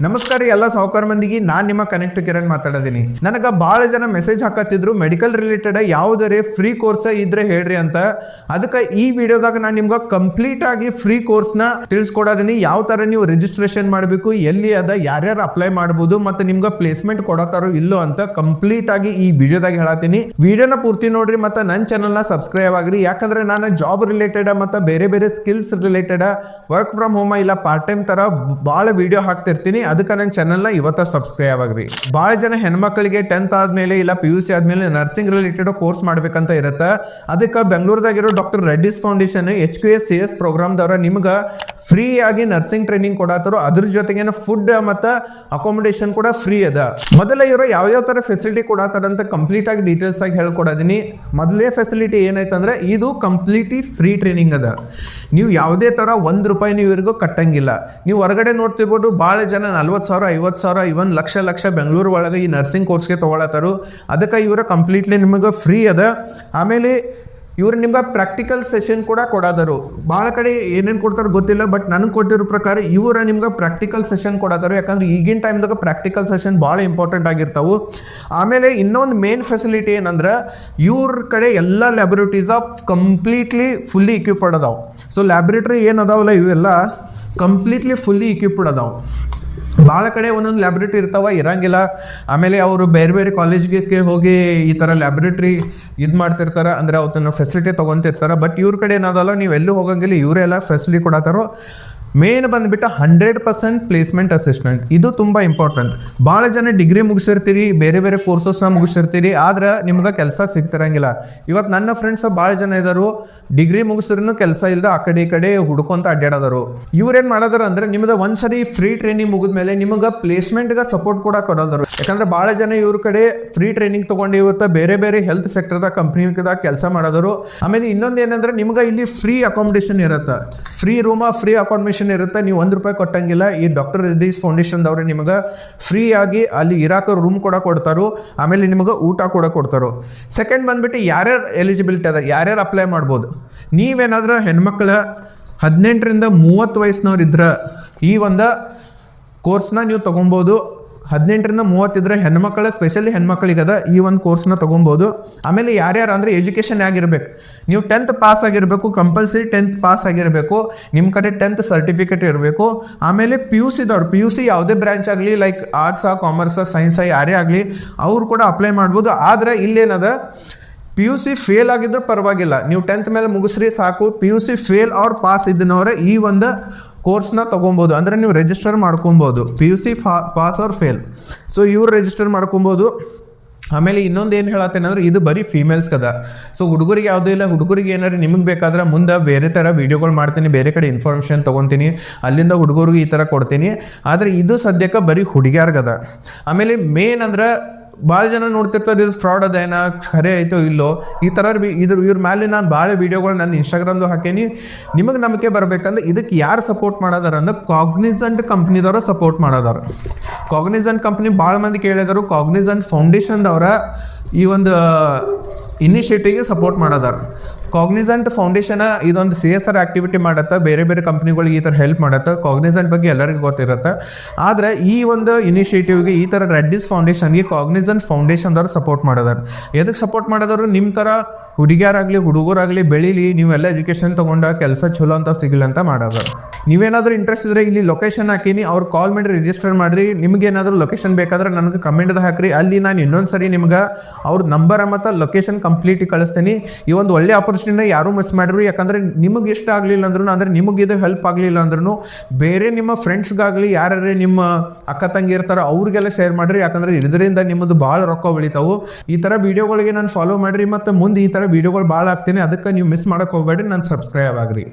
ನಮಸ್ಕಾರ ಎಲ್ಲ ಸಾವುಕಾರ ಮಂದಿಗೆ ನಾನು ನಿಮ್ಮ ಕನೆಕ್ಟ್ ಕಿರಣ್ ಮಾತಾಡೋದೀನಿ. ನನಗೆ ಭಾಳ ಜನ ಮೆಸೇಜ್ ಹಾಕತ್ತಿದ್ರು ಮೆಡಿಕಲ್ ರಿಲೇಟೆಡ್ ಯಾವುದರೇ ಫ್ರೀ ಕೋರ್ಸ್ ಇದ್ರೆ ಹೇಳ್ರಿ ಅಂತ. ಅದಕ್ಕೆ ಈ ವಿಡಿಯೋದಾಗ ನಾನು ನಿಮ್ಗೆ ಕಂಪ್ಲೀಟ್ ಆಗಿ ಫ್ರೀ ಕೋರ್ಸ್ನ ತಿಳಿಸ್ಕೊಡೋದೀನಿ. ಯಾವ ಥರ ನೀವು ರಿಜಿಸ್ಟ್ರೇಷನ್ ಮಾಡಬೇಕು, ಎಲ್ಲಿ ಅದ, ಯಾರ್ಯಾರು ಅಪ್ಲೈ ಮಾಡ್ಬೋದು, ಮತ್ತು ನಿಮ್ಗೆ ಪ್ಲೇಸ್ಮೆಂಟ್ ಕೊಡೋತಾರೋ ಇಲ್ಲೋ ಅಂತ ಕಂಪ್ಲೀಟ್ ಆಗಿ ಈ ವಿಡಿಯೋದಾಗ ಹೇಳತ್ತೀನಿ. ವಿಡಿಯೋನ ಪೂರ್ತಿ ನೋಡ್ರಿ ಮತ್ತು ನನ್ನ ಚಾನಲ್ನ ಸಬ್ಸ್ಕ್ರೈಬ್ ಆಗ್ರಿ. ಯಾಕಂದ್ರೆ ನಾನು ಜಾಬ್ ರಿಲೇಟೆಡ್ ಮತ್ತು ಬೇರೆ ಬೇರೆ skills related work from home ಇಲ್ಲ ಪಾರ್ಟ್ ಟೈಮ್ ಥರ ಭಾಳ ವಿಡಿಯೋ ಹಾಕ್ತಿರ್ತೀನಿ. ಅದಕ್ಕೆ ನನ್ನ ಚಾನಲ್ನ ಇವತ್ತ ಸಬ್ಸ್ಕ್ರೈಬ್ ಆಗ್ರಿ. ಭಾಳ ಜನ ಹೆಣ್ಮಕ್ಳಿಗೆ 10th ಆದ್ಮೇಲೆ ಇಲ್ಲ PUC ಆದ್ಮೇಲೆ ನರ್ಸಿಂಗ್ ರಿಲೇಟೆಡ್ ಕೋರ್ಸ್ ಮಾಡ್ಬೇಕಂತ ಇರುತ್ತೆ. ಅದಕ್ಕೆ ಬೆಂಗಳೂರದಾಗಿರೋ ಡಾಕ್ಟರ್ ರೆಡ್ಡಿಸ್ ಫೌಂಡೇಶನ್ HQS ಪ್ರೋಗ್ರಾಮ್ದವ್ರ ನಿಮ್ಗೆ ಫ್ರೀ ಆಗಿ ನರ್ಸಿಂಗ್ ಟ್ರೈನಿಂಗ್ ಕೊಡತ್ತಾರೋ. ಅದ್ರ ಜೊತೆಗೆ ಫುಡ್ ಮತ್ತು ಅಕಾಮಿಡೇಷನ್ ಕೂಡ ಫ್ರೀ ಅದ. ಮೊದಲ ಇವರು ಯಾವ ಥರ ಫೆಸಿಲಿಟಿ ಕೊಡತ್ತಾರಂತ ಕಂಪ್ಲೀಟ್ ಆಗಿ ಡೀಟೇಲ್ಸ್ ಆಗಿ ಹೇಳ್ಕೊಡೋದೀನಿ. ಮೊದಲೇ ಫೆಸಿಲಿಟಿ ಏನೈತಂದ್ರೆ ಇದು ಕಂಪ್ಲೀಟ್ಲಿ ಫ್ರೀ ಟ್ರೈನಿಂಗ್ ಅದ. ನೀವು ಯಾವುದೇ ಥರ ₹1 ನೀವು ಇವ್ರಿಗೂ ಕಟ್ಟಂಗಿಲ್ಲ. ನೀವು ಹೊರಗಡೆ ನೋಡ್ತಿರ್ಬೋದು ಭಾಳ ಜನ 40,000 50,000 ಇವನ್ ಲಕ್ಷ ಬೆಂಗಳೂರು ಒಳಗೆ ಈ ನರ್ಸಿಂಗ್ ಕೋರ್ಸ್ಗೆ ತೊಗೊಳತ್ತಾರು. ಅದಕ್ಕೆ ಇವರು ಕಂಪ್ಲೀಟ್ಲಿ ನಿಮಗೆ ಫ್ರೀ ಅದ. ಆಮೇಲೆ ಇವ್ರು ನಿಮ್ಗೆ ಪ್ರಾಕ್ಟಿಕಲ್ ಸೆಷನ್ ಕೂಡ ಕೊಡೋದರು. ಭಾಳ ಕಡೆ ಏನೇನು ಕೊಡ್ತಾರೋ ಗೊತ್ತಿಲ್ಲ, ಬಟ್ ನನಗೆ ಕೊಟ್ಟಿರೋ ಪ್ರಕಾರ ಇವ್ರ ನಿಮ್ಗೆ ಪ್ರಾಕ್ಟಿಕಲ್ ಸೆಷನ್ ಕೊಡೋದರು. ಯಾಕಂದ್ರೆ ಈಗಿನ ಟೈಮ್ದಾಗ ಪ್ರಾಕ್ಟಿಕಲ್ ಸೆಷನ್ ಭಾಳ ಇಂಪಾರ್ಟೆಂಟ್ ಆಗಿರ್ತಾವೆ. ಆಮೇಲೆ ಇನ್ನೊಂದು ಮೇನ್ ಫೆಸಿಲಿಟಿ ಏನಂದ್ರೆ ಇವ್ರ ಕಡೆ ಎಲ್ಲ ಲ್ಯಾಬೊರೇಟರೀಸ್ ಕಂಪ್ಲೀಟ್ಲಿ ಫುಲ್ಲಿ ಇಕ್ವಿಪ್ಡ್ ಅದಾವೆ. ಸೊ ಲ್ಯಾಬೊರೇಟರಿ ಏನು ಅದಾವಲ್ಲ ಇವೆಲ್ಲ ಕಂಪ್ಲೀಟ್ಲಿ ಫುಲ್ಲಿ ಇಕ್ವಿಪ್ಡ್ ಅದಾವೆ. ಭಾಳ ಕಡೆ ಒಂದೊಂದು ಲ್ಯಾಬ್ರೇಟ್ರಿ ಇರಂಗಿಲ್ಲ. ಆಮೇಲೆ ಅವರು ಬೇರೆ ಬೇರೆ ಕಾಲೇಜ್ಗೆ ಹೋಗಿ ಈ ಥರ ಲ್ಯಾಬ್ರೇಟ್ರಿ ಮಾಡ್ತಿರ್ತಾರೆ, ಅಂದರೆ ಅವತ್ತನ್ನು ಫೆಸಿಲಿಟಿ ತೊಗೊತಿರ್ತಾರೆ. ಬಟ್ ಇವ್ರ ಕಡೆ ಏನದಲ್ಲ, ನೀವು ಎಲ್ಲೂ ಹೋಗಂಗಿಲ್ಲ, ಇವರೆಲ್ಲ ಫೆಸಿಲಿಟಿ ಕೊಡತ್ತಾರೋ. ಮೇನ್ ಬಂದುಬಿಟ್ಟು 100% ಪ್ಲೇಸ್ಮೆಂಟ್ ಅಸಿಸ್ಟೆಂಟ್. ಇದು ತುಂಬ ಇಂಪಾರ್ಟೆಂಟ್. ಭಾಳ ಜನ ಡಿಗ್ರಿ ಮುಗಿಸಿರ್ತೀರಿ, ಬೇರೆ ಬೇರೆ ಕೋರ್ಸಸ್ನ ಮುಗಿಸಿರ್ತೀರಿ, ಆದ್ರೆ ನಿಮ್ಗೆ ಕೆಲಸ ಸಿಗ್ತಿರಂಗಿಲ್ಲ. ಇವತ್ತು ನನ್ನ ಫ್ರೆಂಡ್ಸ್ ಭಾಳ ಜನ ಇದ್ದಾರು, ಡಿಗ್ರಿ ಮುಗಿಸಿದ್ರು ಕೆಲಸ ಇಲ್ಲದ ಆ ಕಡೆ ಈ ಕಡೆ ಹುಡ್ಕೊಂತ ಅಡ್ಡಾಡೋರು. ಇವ್ರೇನು ಮಾಡೋದಾರ ಅಂದರೆ ನಿಮ್ದು ಒಂದ್ಸರಿ ಫ್ರೀ ಟ್ರೈನಿಂಗ್ ಮುಗಿದ್ಮೇಲೆ ನಿಮಗೆ ಪ್ಲೇಸ್ಮೆಂಟ್ಗೆ ಸಪೋರ್ಟ್ ಕೂಡ ಕೊಡೋದರು. ಯಾಕಂದ್ರೆ ಭಾಳ ಜನ ಇವ್ರ ಕಡೆ ಫ್ರೀ ಟ್ರೈನಿಂಗ್ ತೊಗೊಂಡು ಇವತ್ತು ಬೇರೆ ಬೇರೆ ಹೆಲ್ತ್ ಸೆಕ್ಟರ್ದಾಗ ಕಂಪ್ನಿದಾಗ ಕೆಲಸ ಮಾಡೋದರು. ಆಮೇಲೆ ಇನ್ನೊಂದು ಏನಂದ್ರೆ ನಿಮ್ಗೆ ಇಲ್ಲಿ ಫ್ರೀ ಅಕಾಮಿಡೇಷನ್ ಇರುತ್ತೆ, ಫ್ರೀ ರೂಮ, ಫ್ರೀ ಅಕಾಮಿಡೇಷನ್ ಇರುತ್ತೆ. ನೀವು ₹1 ಕೊಟ್ಟಂಗಿಲ್ಲ. ಈ ಡಾಕ್ಟರ್ ರೆಡ್ಡಿಸ್ ಫೌಂಡೇಶನ್ದವ್ರೆ ನಿಮಗೆ ಫ್ರೀ ಆಗಿ ಅಲ್ಲಿ ಇರಾಕ ರೂಮ್ ಕೂಡ ಕೊಡ್ತಾರೋ. ಆಮೇಲೆ ನಿಮಗೆ ಊಟ ಕೂಡ ಕೊಡ್ತಾರೋ. ಸೆಕೆಂಡ್ ಬಂದ್ಬಿಟ್ಟು ಯಾರ್ಯಾರು ಎಲಿಜಿಬಿಲಿಟಿ ಅದ, ಯಾರ್ಯಾರು ಅಪ್ಲೈ ಮಾಡ್ಬೋದು. ನೀವೇನಾದ್ರೂ ಹೆಣ್ಮಕ್ಳ 18ರಿಂದ 30 ವಯಸ್ಸಿನವ್ರು ಇದ್ರೆ ಈ ಒಂದು ಕೋರ್ಸ್ನ ನೀವು ತೊಗೊಬೋದು. 18ರಿಂದ 30 ಇದ್ರೆ ಹೆಣ್ಮಕ್ಳ, ಸ್ಪೆಷಲಿ ಹೆಣ್ಮಕ್ಳಿಗದ ಈ ಒಂದು ಕೋರ್ಸ್ನ ತೊಗೊಬೋದು. ಆಮೇಲೆ ಯಾರ್ಯಾರು ಅಂದರೆ ಎಜುಕೇಷನ್ ಆಗಿರ್ಬೇಕು. ನೀವು 10th ಪಾಸ್ ಆಗಿರಬೇಕು, ಕಂಪಲ್ಸರಿ 10th ಪಾಸ್ ಆಗಿರಬೇಕು. ನಿಮ್ಮ ಕಡೆ 10th ಸರ್ಟಿಫಿಕೇಟ್ ಇರಬೇಕು. ಆಮೇಲೆ PUC ಯಾವುದೇ ಬ್ರಾಂಚ್ ಆಗಲಿ, ಲೈಕ್ ಆರ್ಟ್ಸಾ, ಕಾಮರ್ಸಾ, ಸೈನ್ಸಾ ಯಾರೇ ಆಗಲಿ ಅವ್ರು ಕೂಡ ಅಪ್ಲೈ ಮಾಡ್ಬೋದು. ಆದರೆ ಇಲ್ಲೇನದ, PUC ಫೇಲ್ ಆಗಿದ್ರೆ ಪರವಾಗಿಲ್ಲ, ನೀವು 10th ಮೇಲೆ ಮುಗಿಸ್ರಿ ಸಾಕು. PUC ಫೇಲ್ ಅವ್ರ ಪಾಸ್ ಇದ್ದನವ್ರೆ ಈ ಒಂದು ಕೋರ್ಸ್ನ ತೊಗೊಬೋದು. ಅಂದರೆ ನೀವು ರಿಜಿಸ್ಟರ್ ಮಾಡ್ಕೊಬೋದು, PUC ಪಾಸ್ ಅವ್ರ ಫೇಲ್. ಸೊ ಇವ್ರು ರಿಜಿಸ್ಟರ್ ಮಾಡ್ಕೊಬೋದು. ಆಮೇಲೆ ಇನ್ನೊಂದು ಏನು ಹೇಳತ್ತೇನೆ ಅಂದರೆ ಇದು ಬರೀ ಫೀಮೇಲ್ಸ್ ಕದ. ಸೊ ಹುಡುಗರಿಗೆ ಯಾವುದೂ ಇಲ್ಲ. ಹುಡುಗರಿಗೆ ಏನಾದ್ರು ನಿಮಗೆ ಬೇಕಾದ್ರೆ ಮುಂದೆ ಬೇರೆ ಥರ ವೀಡಿಯೋಗಳು ಮಾಡ್ತೀನಿ, ಬೇರೆ ಕಡೆ ಇನ್ಫಾರ್ಮೇಷನ್ ತೊಗೊತೀನಿ, ಅಲ್ಲಿಂದ ಹುಡುಗರಿಗೆ ಈ ಥರ ಕೊಡ್ತೀನಿ. ಆದರೆ ಇದು ಸದ್ಯಕ್ಕೆ ಬರೀ ಹುಡುಗಿಯಾರ್ಗದ. ಆಮೇಲೆ ಮೇನ್ ಅಂದ್ರೆ ಭಾಳ ಜನ ನೋಡ್ತಿರ್ತಾರೆ ಇದು ಫ್ರಾಡ್ ಅದೇನೋ, ಖರೆ ಆಯಿತೋ ಇಲ್ಲೋ ಈ ಥರ ಇವ್ರ ಮೇಲೆ ನಾನು ಭಾಳ ವೀಡಿಯೋಗಳು ನನ್ನ ಇನ್ಸ್ಟಾಗ್ರಾಮ್ದು ಹಾಕೀನಿ. ನಿಮಗೆ ನಂಬಿಕೆ ಬರಬೇಕಂದ್ರೆ ಇದಕ್ಕೆ ಯಾರು ಸಪೋರ್ಟ್ ಮಾಡೋದಾರ ಅಂದ್ರೆ ಕಾಗ್ನಿಸೆಂಟ್ ಕಂಪ್ನಿದವರು ಸಪೋರ್ಟ್ ಮಾಡೋದಾರ. ಕಾಗ್ನಿಸೆಂಟ್ ಕಂಪ್ನಿ ಭಾಳ ಮಂದಿ ಕೇಳಿದರು. ಕಾಗ್ನಿಸೆಂಟ್ ಫೌಂಡೇಶನ್ದವರ ಈ ಒಂದು ಇನಿಷಿಯೇಟಿವ್ಗೆ ಸಪೋರ್ಟ್ ಮಾಡೋದಾರ. ಕಾಗ್ನಿಸೆಂಟ್ ಫೌಂಡೇಶನ್ ಇದೊಂದು CSR ಆಕ್ಟಿವಿಟಿ ಮಾಡತ್ತೆ, ಬೇರೆ ಬೇರೆ ಕಂಪ್ನಿಗಳಿಗೆ ಈ ಥರ ಹೆಲ್ಪ್ ಮಾಡತ್ತೆ. ಕಾಗ್ನಿಸೆಂಟ್ ಬಗ್ಗೆ ಎಲ್ಲರಿಗೂ ಗೊತ್ತಿರುತ್ತೆ. ಆದರೆ ಈ ಒಂದು ಇನಿಷಿಯೇಟಿವ್ಗೆ ಈ ಥರ ರೆಡ್ಡಿಸ್ ಫೌಂಡೇಶನ್ಗೆ ಕಾಗ್ನಿಸೆಂಟ್ ಫೌಂಡೇಶನ್ದವ್ರು ಸಪೋರ್ಟ್ ಮಾಡೋದಾರ. ಎದಕ್ಕೆ ಸಪೋರ್ಟ್ ಮಾಡೋದಾದ್ರು, ನಿಮ್ಮ ಥರ ಹುಡುಗಿಯರಾಗಲಿ ಹುಡುಗರಾಗಲಿ ಬೆಳೀಲಿ, ನೀವೆಲ್ಲ ಎಜುಕೇಷನ್ ತೊಗೊಂಡ ಕೆಲಸ ಚಲೋ ಅಂತ ಸಿಗಲಿ ಅಂತ ಮಾಡೋದು. ನೀವೇನಾದರೂ ಇಂಟ್ರೆಸ್ಟ್ ಇದ್ದರೆ ಇಲ್ಲಿ ಲೊಕೇಶನ್ ಹಾಕೀನಿ, ಅವ್ರು ಕಾಲ್ ಮಾಡಿ ರಿಜಿಸ್ಟರ್ ಮಾಡಿರಿ. ನಿಮಗೇನಾದರೂ ಲೊಕೇಶನ್ ಬೇಕಾದ್ರೆ ನನಗೆ ಕಮೆಂಟ್ದಾಗ ಹಾಕಿರಿ. ಅಲ್ಲಿ ನಾನು ಇನ್ನೊಂದು ಸರಿ ನಿಮ್ಗೆ ಅವ್ರ ನಂಬರ್ ಮತ್ತು ಲೊಕೇಶನ್ ಕಂಪ್ಲೀಟ್ ಕಳಿಸ್ತೀನಿ. ಈ ಒಂದು ಒಳ್ಳೆ ಆಪರ್ಚುನಿಟಿನ ಯಾರೂ ಮಿಸ್ ಮಾಡಿರಿ. ಯಾಕಂದರೆ ನಿಮಗೆ ಇಷ್ಟ ಆಗಲಿಲ್ಲ ಅಂದ್ರೂ, ಅಂದರೆ ನಿಮಗೆ ಇದು ಹೆಲ್ಪ್ ಆಗಲಿಲ್ಲ ಅಂದ್ರೂ ಬೇರೆ ನಿಮ್ಮ ಫ್ರೆಂಡ್ಸ್ಗಾಗಲಿ ಯಾರೇ ನಿಮ್ಮ ಅಕ್ಕ ತಂಗಿ ಇರ್ತಾರೋ ಅವ್ರಿಗೆಲ್ಲ ಶೇರ್ ಮಾಡಿರಿ. ಯಾಕಂದರೆ ಇದರಿಂದ ನಿಮ್ಮದು ಭಾಳ ರೊಕ್ಕ ಉಳಿತಾವು. ಈ ಥರ ವೀಡಿಯೋಗಳಿಗೆ ನಾನು ಫಾಲೋ ಮಾಡಿರಿ. ಮತ್ತು ಮುಂದೆ ಈ ಥರ ವೀಡಿಯೋಗಳು ಭಾಳ ಆಗ್ತೀನಿ. ಅದಕ್ಕೆ ನೀವು ಮಿಸ್ ಮಾಡೋಕೆ ಹೋಗಬೇಡ್ರಿ. ನಾನು ಸಬ್ಸ್ಕ್ರೈಬ್ ಆಗ್ರಿ.